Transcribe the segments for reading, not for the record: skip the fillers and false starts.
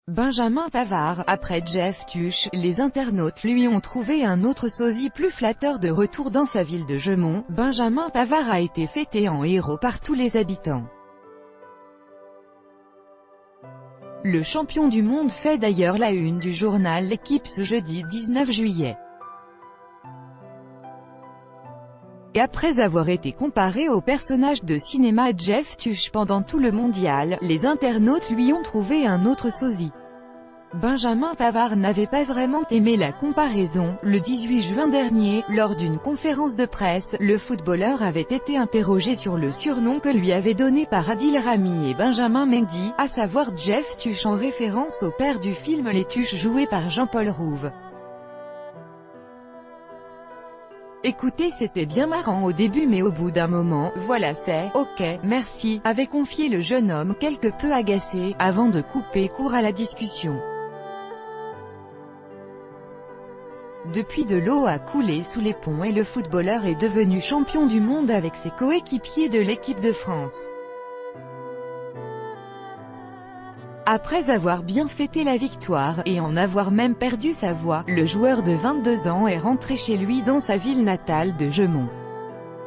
Benjamin Pavard, après Jeff Tuche, les internautes lui ont trouvé un autre sosie plus flatteur de retour dans sa ville de Gemont. Benjamin Pavard a été fêté en héros par tous les habitants. Le champion du monde fait d'ailleurs la une du journal L'Équipe ce jeudi 19 juillet. Et après avoir été comparé au personnage de cinéma Jeff Tuche pendant tout le mondial, les internautes lui ont trouvé un autre sosie. Benjamin Pavard n'avait pas vraiment aimé la comparaison. Le 18 juin dernier, lors d'une conférence de presse, le footballeur avait été interrogé sur le surnom que lui avaient donné par Adil Rami et Benjamin Mendy, à savoir Jeff Tuche, en référence au père du film Les Tuches joué par Jean-Paul Rouve. Écoutez, c'était bien marrant au début mais au bout d'un moment, voilà c'est « ok, merci », avait confié le jeune homme quelque peu agacé, avant de couper court à la discussion. Depuis, de l'eau a coulé sous les ponts et le footballeur est devenu champion du monde avec ses coéquipiers de l'équipe de France. Après avoir bien fêté la victoire, et en avoir même perdu sa voix, le joueur de 22 ans est rentré chez lui dans sa ville natale de Gemont.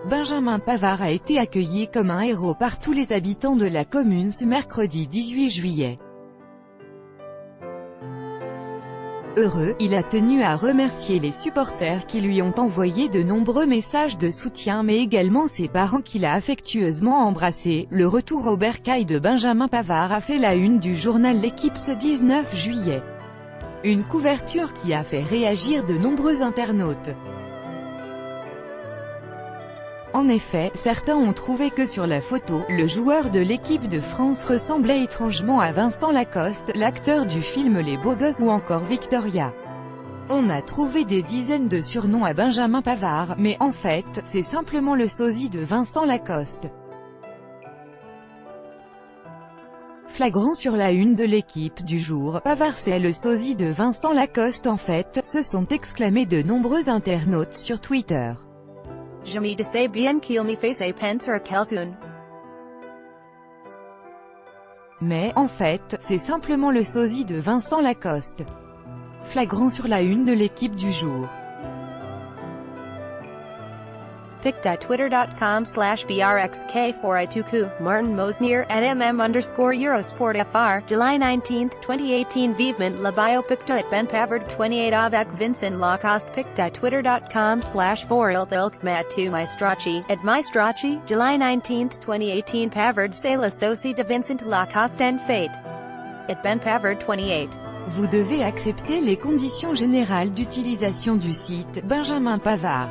Benjamin Pavard a été accueilli comme un héros par tous les habitants de la commune ce mercredi 18 juillet. Heureux, il a tenu à remercier les supporters qui lui ont envoyé de nombreux messages de soutien mais également ses parents qu'il a affectueusement embrassés. Le retour au bercail de Benjamin Pavard a fait la une du journal L'Équipe ce 19 juillet. Une couverture qui a fait réagir de nombreux internautes. En effet, certains ont trouvé que sur la photo, le joueur de l'équipe de France ressemblait étrangement à Vincent Lacoste, l'acteur du film Les Beaux Gosses ou encore Victoria. On a trouvé des dizaines de surnoms à Benjamin Pavard, mais en fait, c'est simplement le sosie de Vincent Lacoste. Flagrant sur la une de L'Équipe du jour, Pavard c'est le sosie de Vincent Lacoste en fait, se sont exclamés de nombreux internautes sur Twitter. Je me disais bien qu'il me faisait penser à quelqu'un. Mais, en fait, c'est simplement le sosie de Vincent Lacoste. Flagrant sur la une de L'Équipe du jour. pic.twitter.com/brxk4i2ku, Martin Mosnier, @mm_Eurosport FR, July 19, 2018 Vivement la biopic de Ben Pavard 28 avec Vincent Lacoste, pic.twitter.com/4iltilk, Mathieu Maestracci, @Maestracci, July 19, 2018 Pavard c'est la sosie de Vincent Lacoste en fait. Ben Pavard 28. Vous devez accepter les conditions générales d'utilisation du site Benjamin Pavard.